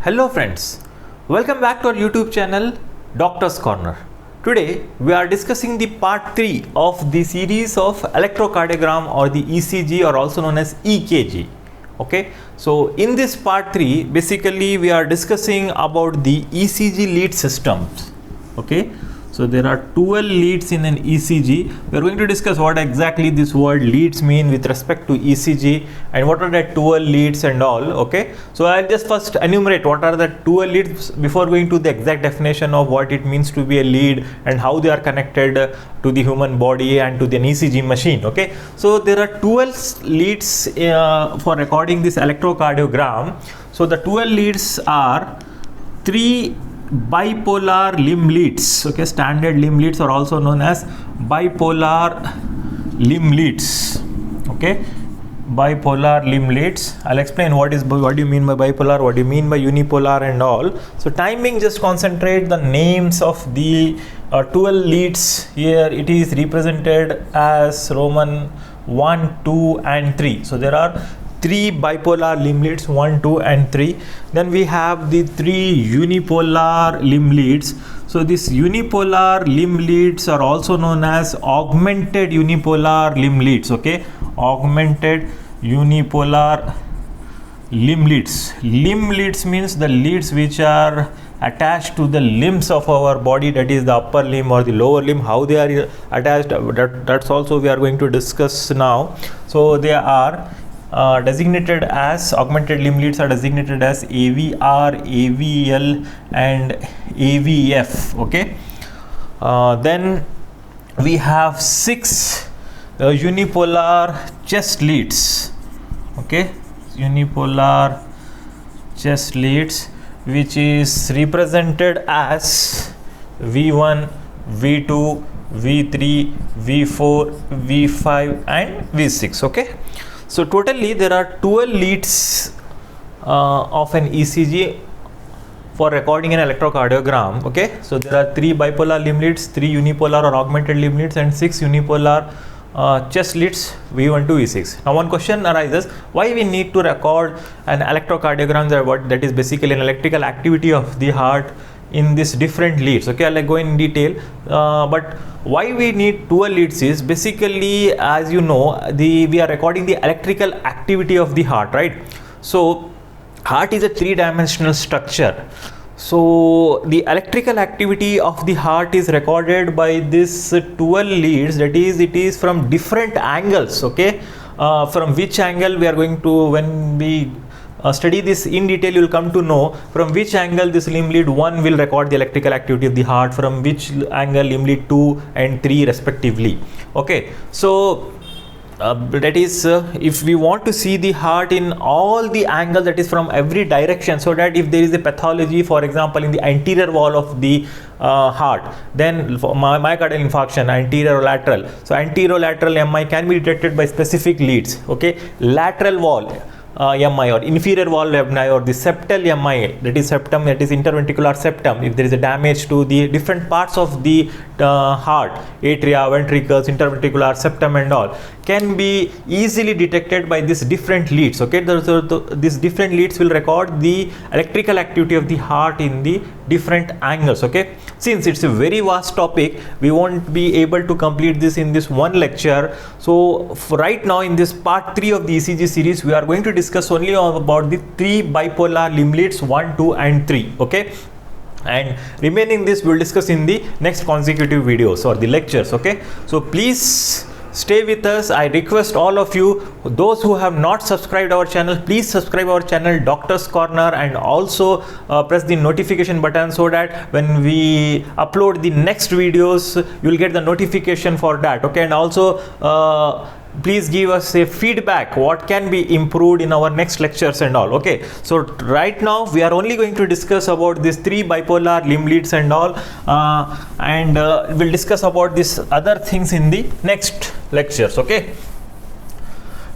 Hello friends, welcome back to our YouTube channel Doctor's Corner. Today we are discussing the part 3 of the series of electrocardiogram or the ECG or also known as EKG. Okay, so in this part 3 basically we are discussing about the ECG lead systems. Okay, so there are 12 leads in an ECG. We are going to discuss what exactly this word leads mean with respect to ECG and what are the 12 leads and all. Okay, so I'll just first enumerate what are the 12 leads before going to the exact definition of what it means to be a lead and how they are connected to the human body and to the ECG machine. Okay, so there are 12 leads for recording this electrocardiogram. So the 12 leads are 3 bipolar limb leads. Okay, standard limb leads are also known as bipolar limb leads. Okay, bipolar limb leads. I'll explain what do you mean by bipolar, what do you mean by unipolar and all. So timing, just concentrate the names of the 12 leads. Here it is represented as Roman 1, 2 and 3. So there are 3 bipolar limb leads, 1, 2 and 3. Then we have the 3 unipolar limb leads. So these unipolar limb leads are also known as augmented unipolar limb leads. Okay, augmented unipolar limb leads. Limb leads means the leads which are attached to the limbs of our body, that is the upper limb or the lower limb, how they are attached, that's also we are going to discuss now. So they are designated as, augmented limb leads are designated as AVR, AVL and AVF. Okay, then we have 6 unipolar chest leads. Okay, unipolar chest leads, which is represented as V1, V2, V3, V4, V5 and V6. Okay, so totally there are 12 leads of an ECG for recording an electrocardiogram. Okay, so there are 3 bipolar limb leads, 3 unipolar or augmented limb leads and 6 unipolar chest leads, V1 to V6. Now one question arises, why we need to record an electrocardiogram, that is basically an electrical activity of the heart in this different leads. Okay, I'll go in detail, but why we need 12 leads is basically, as you know, we are recording the electrical activity of the heart, right? So heart is a 3-dimensional structure. So the electrical activity of the heart is recorded by this 12 leads, that is, it is from different angles. Okay, from which angle we are going to, when we study this in detail, you will come to know from which angle this limb lead 1 will record the electrical activity of the heart, from which angle limb lead 2 and 3 respectively. Okay, so that is if we want to see the heart in all the angles, that is from every direction, so that if there is a pathology, for example in the anterior wall of the heart, then for myocardial infarction, anterior or lateral, so anterolateral MI can be detected by specific leads. Okay, lateral wall MI or inferior wall MI or the septal MI, that is septum, that is interventricular septum, if there is a damage to the different parts of the heart, atria, ventricles, interventricular septum and all, can be easily detected by these different leads. Okay, these different leads will record the electrical activity of the heart in the different angles. Okay, since it's a very vast topic, we won't be able to complete this in this one lecture. So right now in this part 3 of the ECG series, we are going to discuss only about the 3 bipolar limb leads, 1, 2 and 3. Okay, and remaining this we will discuss in the next consecutive videos or the lectures. Okay, so please stay with us. I request all of you, those who have not subscribed our channel, please subscribe our channel Doctor's Corner and also press the notification button, so that when we upload the next videos you will get the notification for that. Okay, and also please give us a feedback what can be improved in our next lectures and all. Okay, so right now we are only going to discuss about these 3 bipolar limb leads and all, and we'll discuss about these other things in the next lectures. Okay,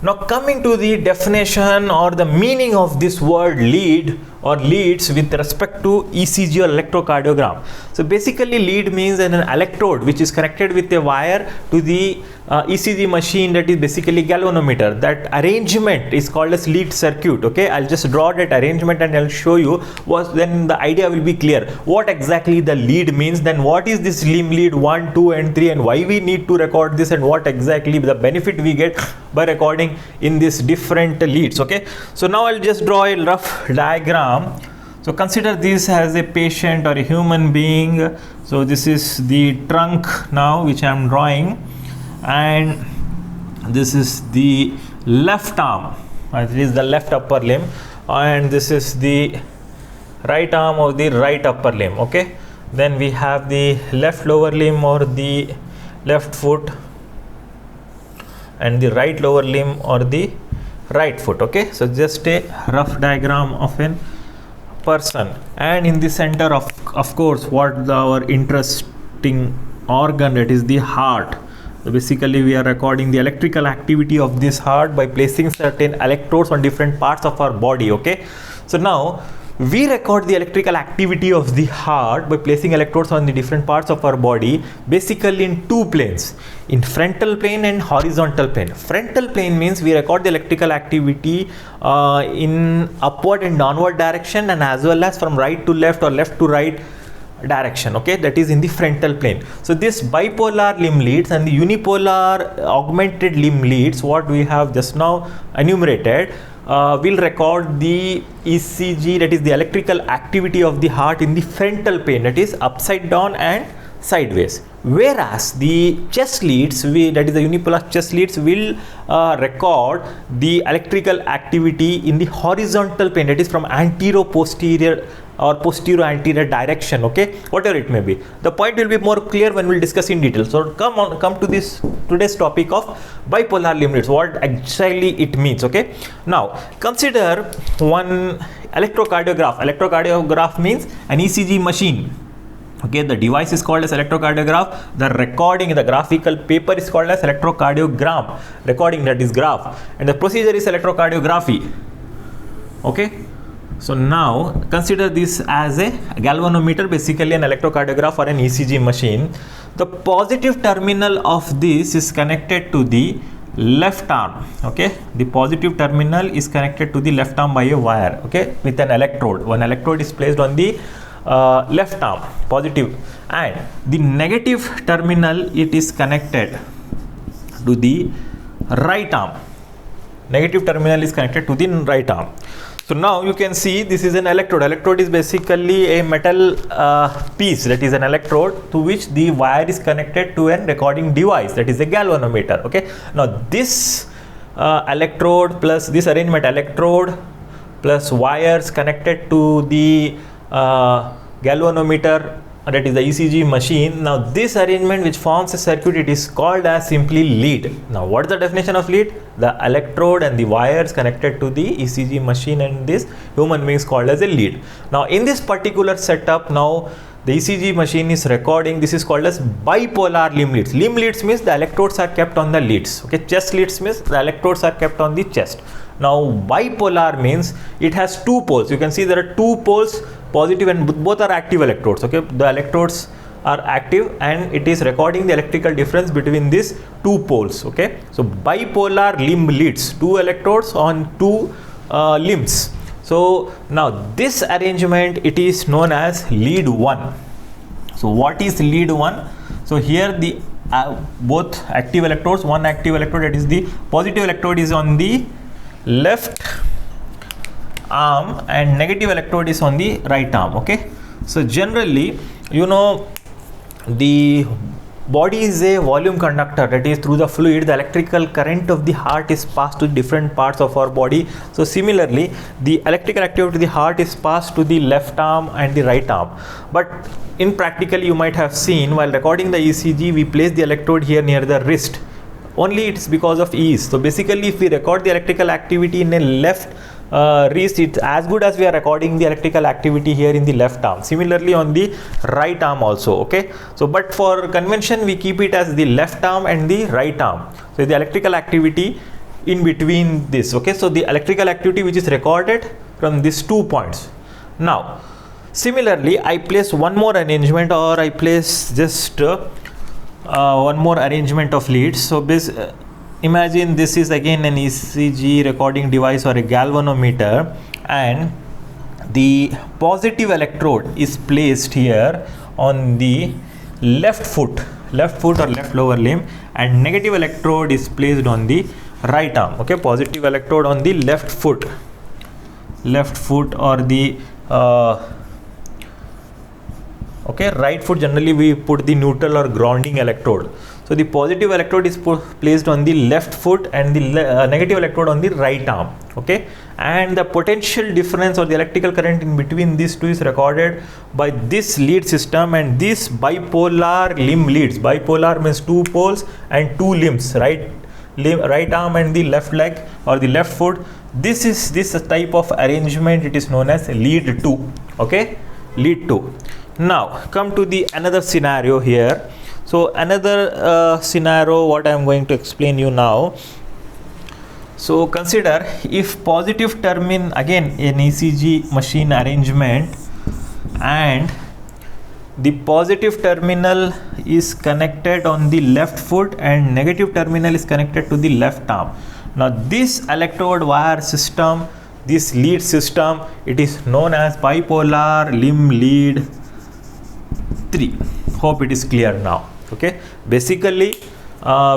now coming to the definition or the meaning of this word lead or leads with respect to ECG or electrocardiogram. So basically lead means an electrode which is connected with a wire to the ECG machine, that is basically galvanometer. That arrangement is called as lead circuit. Okay, I'll just draw that arrangement and I'll show you what, then the idea will be clear what exactly the lead means, then what is this limb lead 1, 2 and 3, and why we need to record this, and what exactly the benefit we get by recording in these different leads. Okay, so now I'll just draw a rough diagram. So consider this as a patient or a human being. So this is the trunk now which I am drawing, and this is the left arm, it is the left upper limb, and this is the right arm of the right upper limb. Okay, then we have the left lower limb or the left foot, and the right lower limb or the right foot. Okay, so just a rough diagram of an person, and in the center of course what our interesting organ, that is the heart. So basically we are recording the electrical activity of this heart by placing certain electrodes on different parts of our body. Okay, so now we record the electrical activity of the heart by placing electrodes on the different parts of our body, basically in two planes, in frontal plane and horizontal plane. Frontal plane means we record the electrical activity in upward and downward direction, and as well as from right to left or left to right direction. Okay, that is in the frontal plane. So this bipolar limb leads and the unipolar augmented limb leads, what we have just now enumerated, will record the ECG, that is the electrical activity of the heart in the frontal plane, that is upside down and sideways. Whereas the chest leads, that is the unipolar chest leads, will record the electrical activity in the horizontal plane, that is from anterior posterior or posterior anterior direction. Okay, whatever it may be, the point will be more clear when we'll discuss in detail. So come to this today's topic of bipolar limb leads, what exactly it means. Okay, now consider one electrocardiograph. Electrocardiograph means an ECG machine. Okay, the device is called as electrocardiograph. The recording, the graphical paper is called as electrocardiogram. Recording, that is graph, and the procedure is electrocardiography. Okay, so now consider this as a galvanometer, basically an electrocardiograph or an ECG machine. The positive terminal of this is connected to the left arm. Okay, the positive terminal is connected to the left arm by a wire. Okay, with an electrode. One electrode is placed on the left arm, positive, and the negative terminal, it is connected to the right arm. Negative terminal is connected to the right arm. So now you can see this is an electrode. Electrode is basically a metal piece, that is an electrode, to which the wire is connected to an recording device, that is a galvanometer. Okay, now this electrode plus this arrangement, electrode plus wires connected to the galvanometer, that is the ECG machine. Now this arrangement which forms a circuit, it is called as simply lead. Now what is the definition of lead? The electrode and the wires connected to the ECG machine and this human being is called as a lead. Now in this particular setup, now the ECG machine is recording, this is called as bipolar limb leads. Limb leads means the electrodes are kept on the leads. Okay, chest leads means the electrodes are kept on the chest. Now bipolar means it has two poles. You can see there are two poles, positive, and both are active electrodes. Okay, the electrodes are active and it is recording the electrical difference between these two poles. Okay, so bipolar limb leads, two electrodes on two limbs. So now this arrangement, it is known as lead 1. So what is lead 1? So here the both active electrodes, one active electrode, that is the positive electrode, is on the left arm and negative electrode is on the right arm. Okay, so generally, you know, the body is a volume conductor, that is through the fluid the electrical current of the heart is passed to different parts of our body. So similarly, the electrical activity of the heart is passed to the left arm and the right arm. But in practical, you might have seen while recording the ECG, we place the electrode here near the wrist. Only it's because of ease. So basically, if we record the electrical activity in a left wrist, it's as good as we are recording the electrical activity here in the left arm. Similarly on the right arm also. Okay, so but for convention we keep it as the left arm and the right arm. So the electrical activity in between this. Okay, so the electrical activity which is recorded from these 2 points. Now similarly, I place one more arrangement, or I place just one more arrangement of leads. So imagine this is again an ECG recording device or a galvanometer, and the positive electrode is placed here on the left foot or left lower limb, and negative electrode is placed on the right arm. Okay, positive electrode on the left foot or the okay, right foot. Generally we put the neutral or grounding electrode. So the positive electrode is placed on the left foot and the negative electrode on the right arm. Okay, and the potential difference or the electrical current in between these two is recorded by this lead system and this bipolar limb leads. Bipolar means two poles and two limbs, right arm and the left leg or the left foot. This type of arrangement, it is known as lead 2. Okay, lead 2. Now come to the another scenario here. So another scenario what I am going to explain you now. So consider if positive terminal, again an ECG machine arrangement, and the positive terminal is connected on the left foot and negative terminal is connected to the left arm. Now this electrode wire system, this lead system, it is known as bipolar limb lead 3. Hope it is clear now. Okay, basically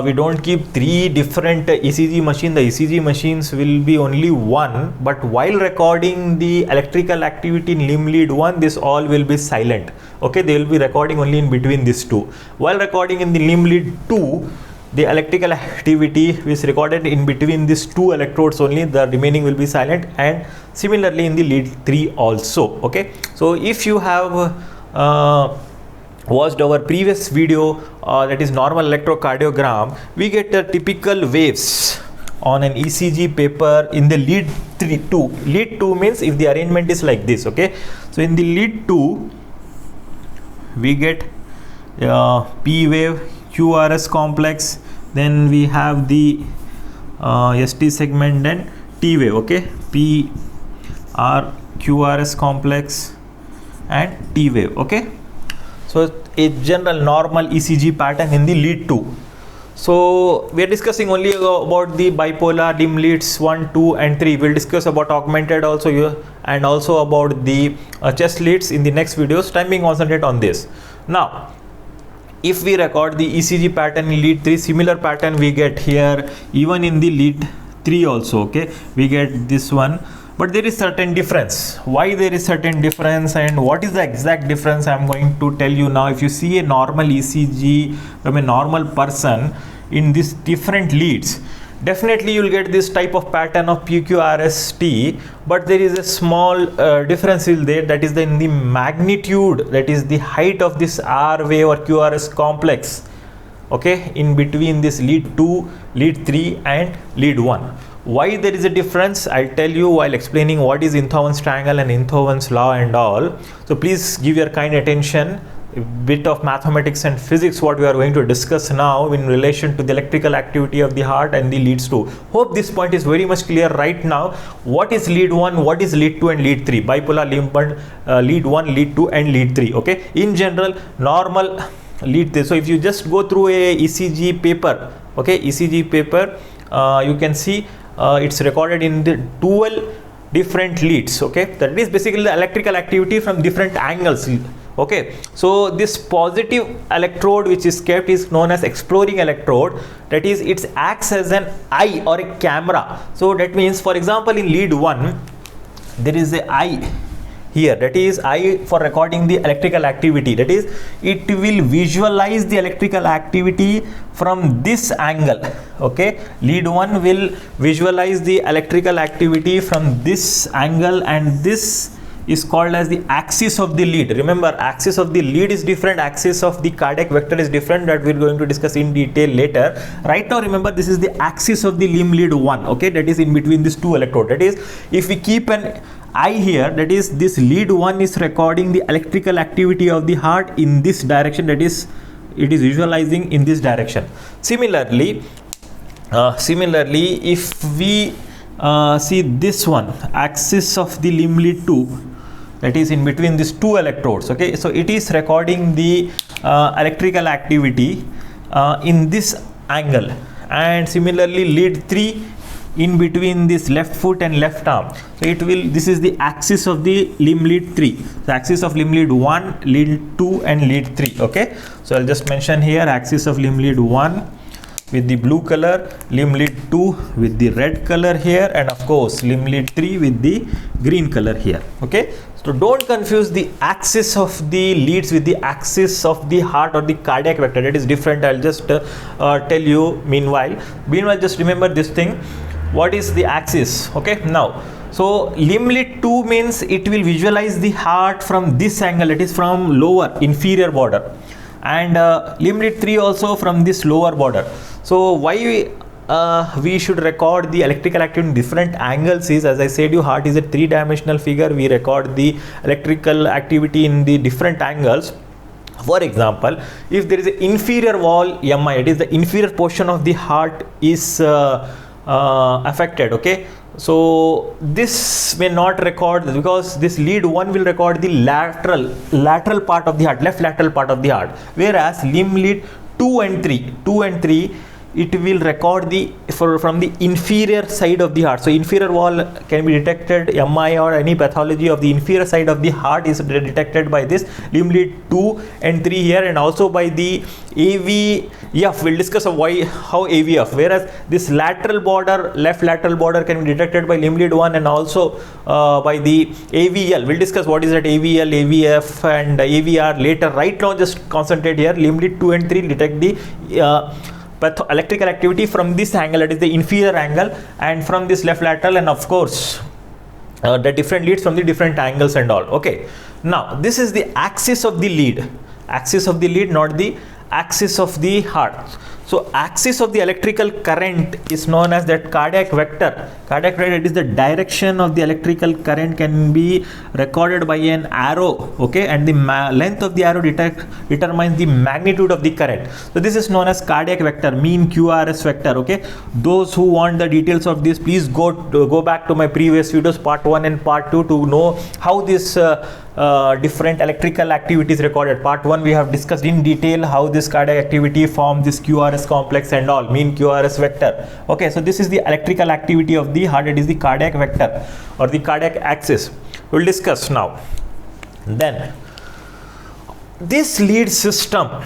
we don't keep three different ECG machines. The ECG machines will be only one, but while recording the electrical activity in limb lead 1, this all will be silent. Okay, they will be recording only in between these two. While recording in the limb lead 2, the electrical activity is recorded in between these two electrodes only, the remaining will be silent, and similarly in the lead 3 also. Okay, so if you have watched our previous video, that is normal electrocardiogram, we get the typical waves on an ECG paper in the lead 2. Lead 2 means if the arrangement is like this. Okay, so in the lead 2 we get P wave, QRS complex, then we have the ST segment, then T wave. Okay, P R QRS complex and T wave. Okay, so a general normal ECG pattern in the lead 2. So we are discussing only about the bipolar limb leads 1, 2 and 3. We'll discuss about augmented also here, and also about the chest leads in the next videos. Time being, concentrate on this. Now if we record the ECG pattern in lead 3, similar pattern we get here even in the lead 3 also. Okay, we get this one, but there is certain difference. Why there is certain difference and what is the exact difference, I am going to tell you now. If you see a normal ECG from a normal person in these different leads, definitely you will get this type of pattern of PQRST, but there is a small difference in there, that is in the magnitude, that is the height of this R wave or QRS complex. Okay, in between this lead 2, lead 3 and lead 1. Why there is a difference, I'll tell you while explaining what is einthovenstriangle and einthoven's law and all. So please give your kind attention. A bit of mathematics and physics what we are going to discuss now in relation to the electrical activity of the heart and the leads 2. Hope this point is very much clear right now. What is lead 1, what is lead 2 and lead 3? Bipolar limb lead 1, lead 2 and lead 3. Okay, in general normal lead 3. So if you just go through a ECG paper, okay, ECG paper, you can see it's recorded in the 12 different leads. Okay, that is basically the electrical activity from different angles. Okay, so this positive electrode which is kept is known as exploring electrode, that is it acts as an eye or a camera. So that means, for example, in lead 1 there is a eye here, that is eye for recording the electrical activity, that is it will visualize the electrical activity from this angle. Okay, lead 1 will visualize the electrical activity from this angle, and this is called as the axis of the lead. Remember, axis of the lead is different, axis of the cardiac vector is different, that we're going to discuss in detail later. Right now remember, this is the axis of the limb lead 1. Okay, that is in between these two electrodes. That is, if we keep an eye here, that is this lead 1 is recording the electrical activity of the heart in this direction, that is it is visualizing in this direction. Similarly, if we see this one, axis of the limb lead 2, that is in between these two electrodes. Okay, so it is recording the electrical activity in this angle, and similarly lead 3 in between this left foot and left arm. So it will, this is the axis of the limb lead 3, the axis of limb lead 1, lead 2 and lead 3. Okay, so I'll just mention here axis of limb lead 1 with the blue color, limb lead 2 with the red color here, and of course limb lead 3 with the green color here. Okay, so don't confuse the axis of the leads with the axis of the heart or the cardiac vector. That is different. I'll just tell you meanwhile just remember this thing. What is the axis? Okay, now so limb lead 2 means it will visualize the heart from this angle, it is from lower inferior border, and limb lead 3 also from this lower border. So why we should record the electrical activity in different angles is, as I said, your heart is a 3-dimensional figure. We record the electrical activity in the different angles. For example, if there is an inferior wall MI, it is the inferior portion of the heart is affected. Okay, so this may not record because this lead 1 will record the lateral part of the heart, left lateral part of the heart, whereas limb lead 2 and 3 it will record the from the inferior side of the heart. So inferior wall can be detected, MI or any pathology of the inferior side of the heart is detected by this limb lead 2 and 3 here, and also by the AVF. We'll discuss how AVF, whereas this lateral border, left lateral border, can be detected by limb lead 1 and also by the AVL. We'll discuss what is that AVL, AVF and AVR later. Right now just concentrate here. Limb lead 2 and 3 detect the electrical activity from this angle, that is the inferior angle, and from this left lateral, and of course the different leads from the different angles and all. Okay, now this is the axis of the lead, not the axis of the heart. So axis of the electrical current is known as that cardiac vector. Cardiac vector, it is the direction of the electrical current, can be recorded by an arrow. Okay, and the length of the arrow determines the magnitude of the current. So this is known as cardiac vector, mean QRS vector. Okay, those who want the details of this, please go back to my previous videos, part 1 and part 2, to know how this different electrical activities recorded. Part 1 we have discussed in detail how this cardiac activity forms this QRS complex and all, mean QRS vector. Okay, so this is the electrical activity of the heart, it is the cardiac vector or the cardiac axis. We'll discuss now. Then this lead system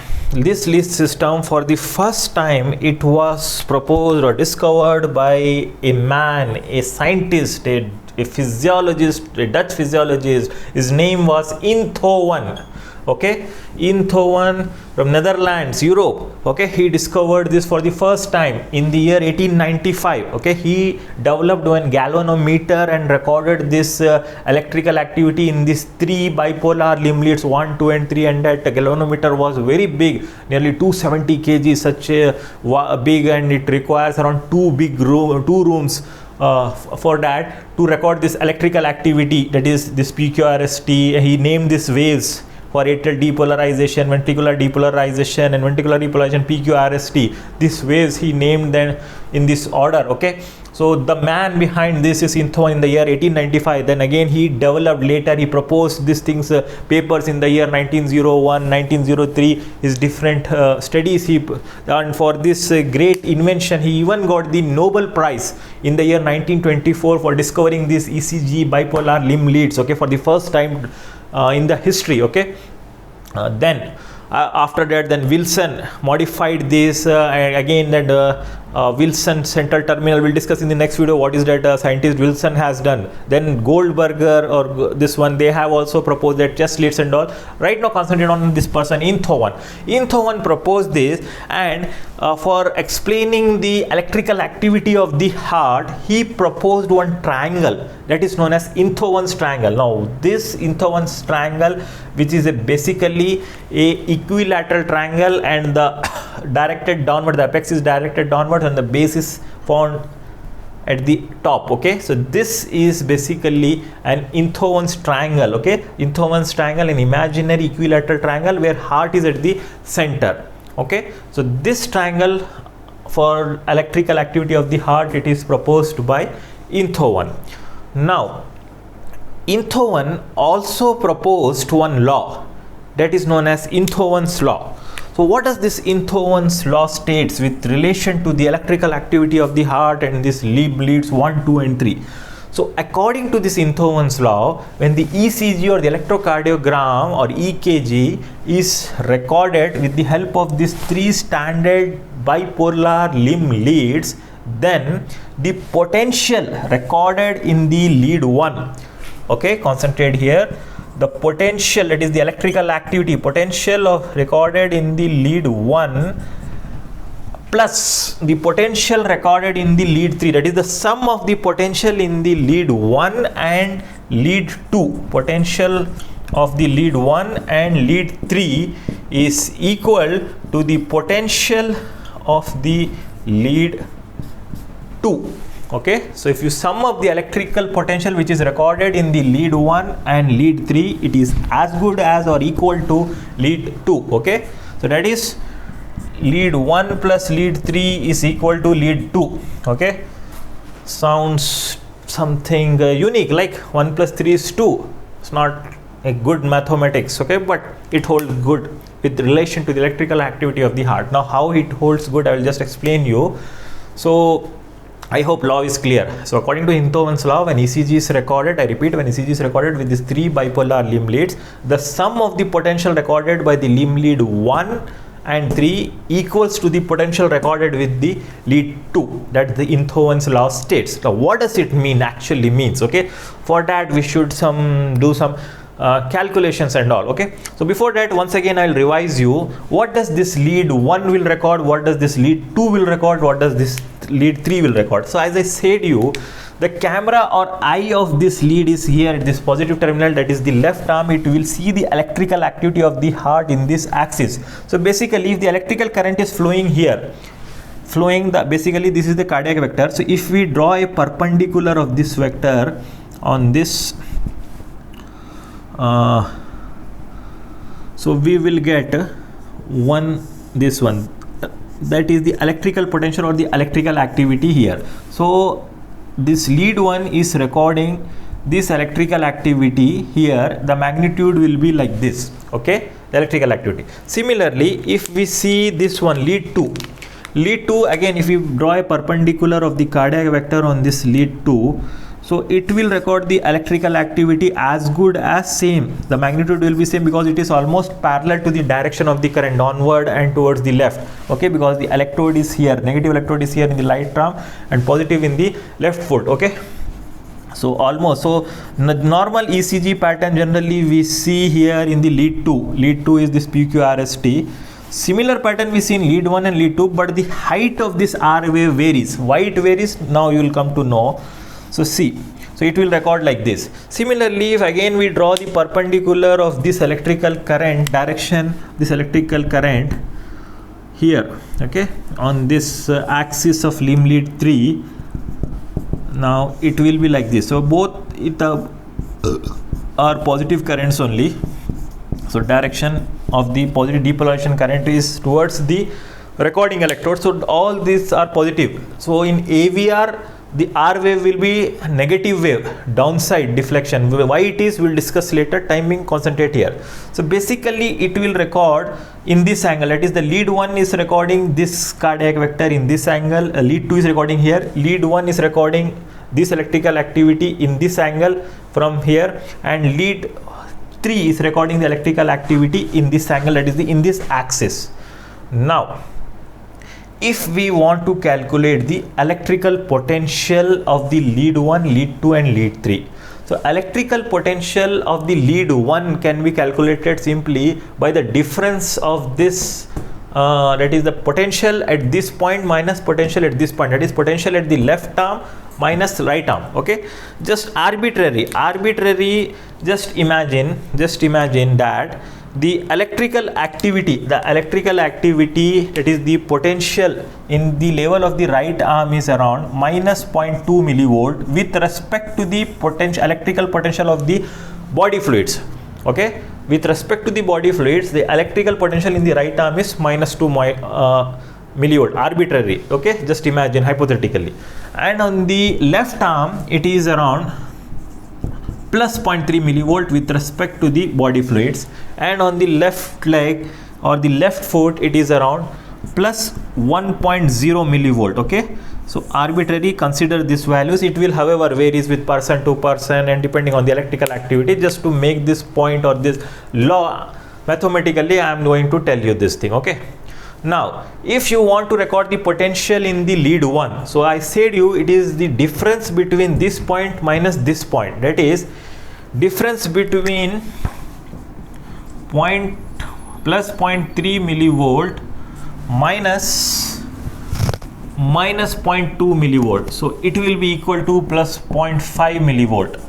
for the first time it was proposed or discovered by a man, a scientist, a physiologist, a Dutch physiologist. His name was Einthoven. Okay, Einthoven from Netherlands, Europe. Okay, he discovered this for the first time in the year 1895. Okay, he developed one galvanometer and recorded this electrical activity in these 3 bipolar limb leads 1, 2 and 3, and that galvanometer was very big, nearly 270 kg, such a big, and it requires around 2 rooms for that to record this electrical activity, that is this PQRST. He named these waves for atrial depolarization, ventricular depolarization, and ventricular depolarization, PQRST. These waves he named them in this order. Okay, so the man behind this is Einthoven in the year 1895. Then again he developed, later he proposed these things, papers in the year 1901, 1903, his different studies. And for this great invention, he even got the Nobel Prize in the year 1924 for discovering this ECG bipolar limb leads. Okay, for the first time in the history. Okay, then after that, then Wilson modified this, and again that Wilson central terminal, we'll discuss in the next video what is that scientist Wilson has done. Then Goldberger, or this one, they have also proposed that chest leads and all. Right now concentrate on this person Einthoven. Einthoven proposed this, and for explaining the electrical activity of the heart, he proposed one triangle that is known as Einthoven's triangle. Now this Einthoven's triangle, which is basically a equilateral triangle, and the directed downward, the apex is directed downward and the base is found at the top. Okay, so this is basically an Einthoven's triangle. Okay, Einthoven's triangle, an imaginary equilateral triangle where heart is at the center. Okay, so this triangle for electrical activity of the heart, it is proposed by Einthoven. Now Einthoven also proposed one law that is known as Einthoven's law. So what does this Einthoven's law states with relation to the electrical activity of the heart and this leads 1, 2 and 3? So according to this Einthoven's law, when the ECG or the electrocardiogram or EKG is recorded with the help of these 3 standard bipolar limb leads, then the potential recorded in the lead 1, okay, concentrate here, the potential, that is the electrical activity potential of recorded in the lead 1 plus the potential recorded in the lead 3, that is the sum of the potential in the lead 1 and lead 2, potential of the lead 1 and lead 3 is equal to the potential of the lead 2. Okay, so if you sum up the electrical potential which is recorded in the lead 1 and lead 3, it is as good as or equal to lead 2. Okay, so that is lead 1 plus lead 3 is equal to lead 2. Okay, sounds something unique, like 1 plus 3 is 2. It's not a good mathematics, okay, but it holds good with relation to the electrical activity of the heart. Now how it holds good, I will just explain you. So I hope law is clear. So according to Einthoven's law, when ECG is recorded, I repeat, when ECG is recorded with these 3 bipolar limb leads, the sum of the potential recorded by the limb lead 1 and 3 equals to the potential recorded with the lead 2, that the Einthoven's law states. Now what does it mean, actually means? Okay, for that we should do some calculations and all. Okay, so before that, once again I will revise you. What does this lead 1 will record, what does this lead 2 will record, what does this lead 3 will record? So as I said you, the camera or eye of this lead is here at this positive terminal, that is the left arm. It will see the electrical activity of the heart in this axis. So basically if the electrical current is flowing here, basically this is the cardiac vector. So if we draw a perpendicular of this vector on this, so we will get this one, that is the electrical potential or the electrical activity here. So this lead 1 is recording this electrical activity here, the magnitude will be like this, okay, the electrical activity. Similarly, if we see this one, lead 2, again if we draw a perpendicular of the cardiac vector on this lead 2, so it will record the electrical activity as good as same. The magnitude will be same because it is almost parallel to the direction of the current, onward and towards the left. Okay, because the electrode is here, negative electrode is here in the right arm and positive in the left foot. Okay, so almost, so the normal ECG pattern generally we see here in the lead 2. Lead 2 is this PQRST. Similar pattern we see in lead 1 and lead 2, but the height of this R wave varies. Why it varies? Now you will come to know. So see, so it will record like this. Similarly, if again we draw the perpendicular of this electrical current direction, this electrical current here, okay, on this axis of limb lead 3, now it will be like this. So both it are positive currents only. So direction of the positive depolarization current is towards the recording electrode. So all these are positive. So in AVR, the R wave will be negative wave, downside deflection. Why it is, we'll discuss later. Timing, concentrate here. So basically it will record in this angle, that is the lead 1 is recording this cardiac vector in this angle, lead 2 is recording here, lead 1 is recording this electrical activity in this angle from here, and lead 3 is recording the electrical activity in this angle, that is in this axis. Now if we want to calculate the electrical potential of the lead 1, lead 2 and lead 3. So electrical potential of the lead 1 can be calculated simply by the difference of this, that is the potential at this point minus potential at this point, that is potential at the left arm minus right arm. Okay, just arbitrary, just imagine that the electrical activity, that is the potential in the level of the right arm is around minus 0.2 millivolt with respect to the electrical potential of the body fluids. Okay, with respect to the body fluids, the electrical potential in the right arm is minus 2 millivolt, arbitrary. Okay, just imagine hypothetically. And on the left arm it is around plus 0.3 millivolt with respect to the body fluids, and on the left leg or the left foot, it is around plus 1.0 millivolt. Okay, so arbitrary, consider these values. It will however varies with person to person and depending on the electrical activity. Just to make this point or this law mathematically, I am going to tell you this thing. Okay, now if you want to record the potential in the lead 1, so I said you it is the difference between this point minus this point, that is difference between point plus 0.3 millivolt minus 0.2 millivolt. So it will be equal to plus 0.5 millivolt.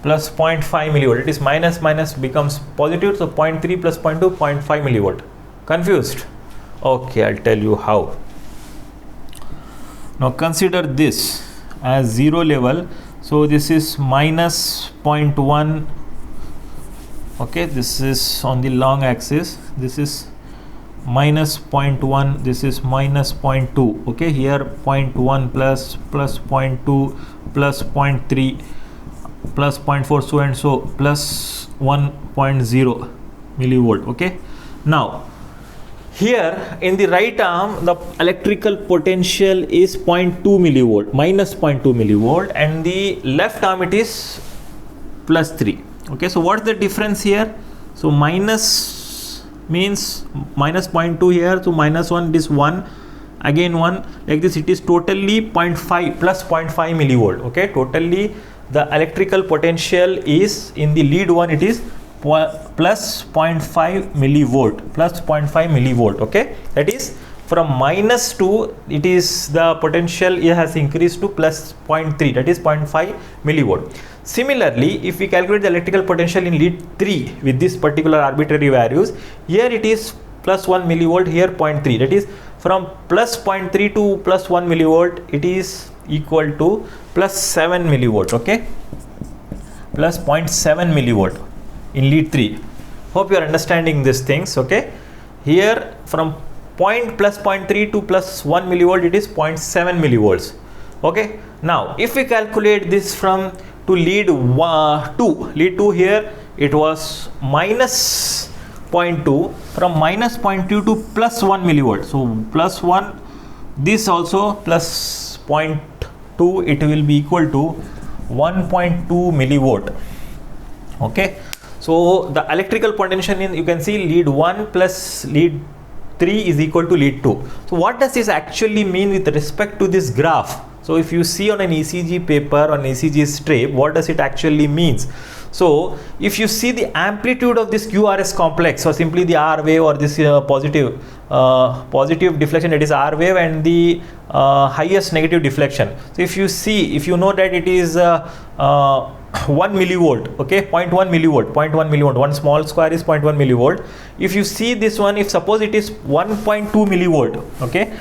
Plus 0.5 millivolt. It is minus becomes positive. So 0.3 plus 0.2, 0.5 millivolt. Confused? Okay, I'll tell you how. Now consider this as 0 level. So this is minus 0.1. Okay, this is on the long axis. This is minus 0.1. This is minus 0.2. Okay, here 0.1 plus 0.2 plus 0.3 plus 0.4, so and so, plus 1.0 millivolt. Okay, now here in the right arm the electrical potential is 0.2 millivolt, minus 0.2 millivolt, and the left arm it is plus 3. Okay, so what's the difference here? So minus means minus 0.2 here, so minus 1, this 1, again 1, like this. It is totally 0.5 plus 0.5 millivolt. Okay, totally the electrical potential is in the lead 1, it is plus 0.5 millivolt, plus 0.5 millivolt. Okay, that is from minus 2, it is the potential it has increased to plus 0.3, that is 0.5 millivolt. Similarly, if we calculate the electrical potential in lead 3 with this particular arbitrary values, here it is plus 1 millivolt, here 0.3, that is from plus 0.3 to plus 1 millivolt, it is equal to plus 7 millivolt. Okay, plus 0.7 millivolt in lead 3. Hope you are understanding these things. Okay, here from plus 0.3 to plus 1 millivolt, it is 0.7 millivolts. Okay, now if we calculate this from to lead 2 here, it was minus 0.2, from minus 0.2 to plus 1 millivolt. So plus 1, this also plus 0.2, it will be equal to 1.2 millivolt. Okay, so the electrical potential in, you can see, lead 1 plus lead 3 is equal to lead 2. So what does this actually mean with respect to this graph? So if you see on an ECG paper, on ECG strip, what does it actually means? So if you see the amplitude of this QRS complex, or simply the R wave, or this positive deflection, that is R wave, and the highest negative deflection. So if you see, if you know that it is 1 millivolt, okay, 0.1 millivolt, one small square is 0.1 millivolt. If you see this one, if suppose it is 1.2 millivolt, okay,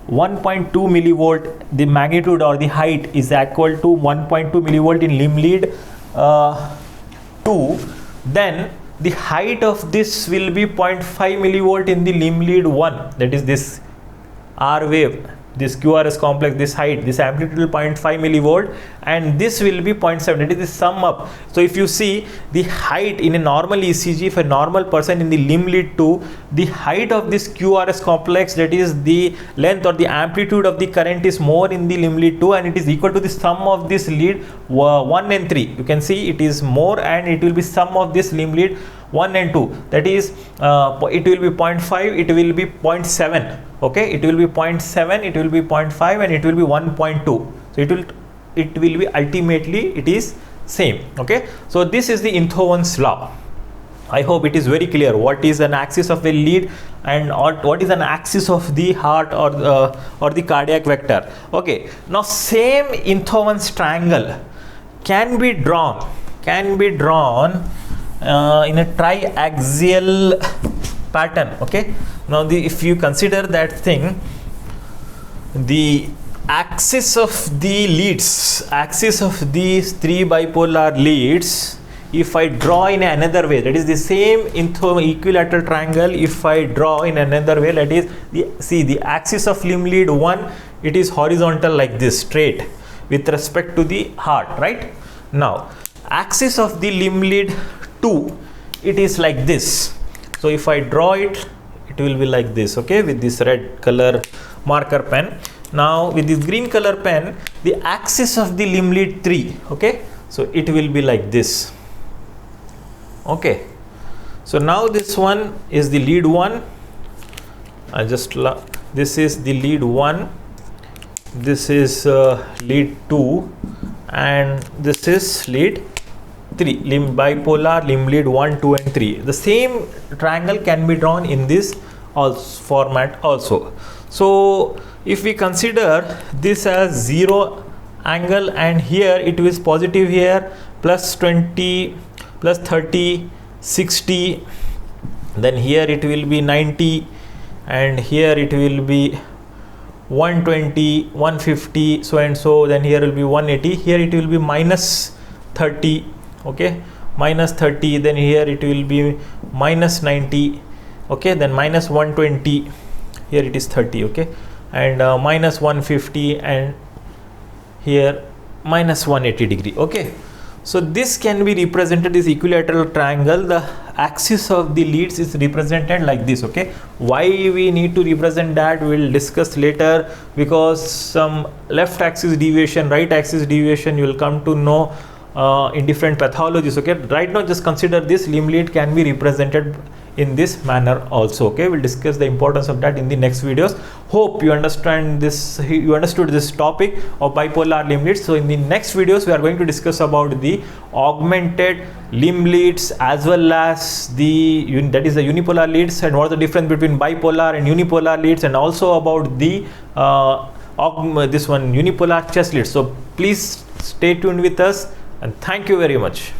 1.2 millivolt, the magnitude or the height is equal to 1.2 millivolt in limb lead 2, then the height of this will be 0.5 millivolt in the limb lead 1, that is this R wave, this QRS complex, this height, this amplitude will 0.5 millivolt, and this will be 0.7, that is the sum up. So if you see the height in a normal ECG, for a normal person in the limb lead 2, the height of this QRS complex, that is the length or the amplitude of the current, is more in the limb lead 2, and it is equal to the sum of this lead 1 and 3. You can see it is more, and it will be sum of this limb lead 1 and 2, that is it will be 0.5, it will be 0.7. Okay, it will be 0.7, it will be 0.5, and it will be 1.2. So it will be ultimately it is same. Okay, so this is the Einthoven's law. I hope it is very clear what is an axis of a lead and what is an axis of the heart or the cardiac vector. Okay, now same Einthoven's triangle can be drawn in a triaxial pattern. Okay, now if you consider that thing, the axis of the leads, axis of these 3 bipolar leads, if I draw in another way, that is the same equilateral triangle, if I draw in another way, that is the axis of limb lead 1, it is horizontal like this, straight with respect to the heart, right? Now axis of the limb lead 2, it is like this. So if I draw it, it will be like this, okay, with this red color marker pen. Now with this green color pen, the axis of the limb lead 3, okay, so it will be like this, okay. So now this one is the lead 1. This is the lead 1, this is lead 2, and this is lead 3, bipolar limb lead 1, 2 and 3. The same triangle can be drawn in this format also. So if we consider this as 0 angle, and here it is positive here, plus 20, plus 30, 60, then here it will be 90, and here it will be 120, 150, so and so, then here will be 180, here it will be minus 30, okay, minus 30, then here it will be minus 90, okay, then minus 120, here it is 30, okay, and minus 150, and here minus 180 degree, okay. So this can be represented, this equilateral triangle, the axis of the leads is represented like this, okay. Why we need to represent that, we will discuss later, because some left axis deviation, right axis deviation you will come to know in different pathologies, okay. Right now just consider this limb lead can be represented in this manner also, okay. We'll discuss the importance of that in the next videos. Hope you understand this, you understood this topic of bipolar limb leads. So in the next videos we are going to discuss about the augmented limb leads, as well as the that is the unipolar leads, and what is the difference between bipolar and unipolar leads, and also about the this one unipolar chest leads. So please stay tuned with us, and thank you very much.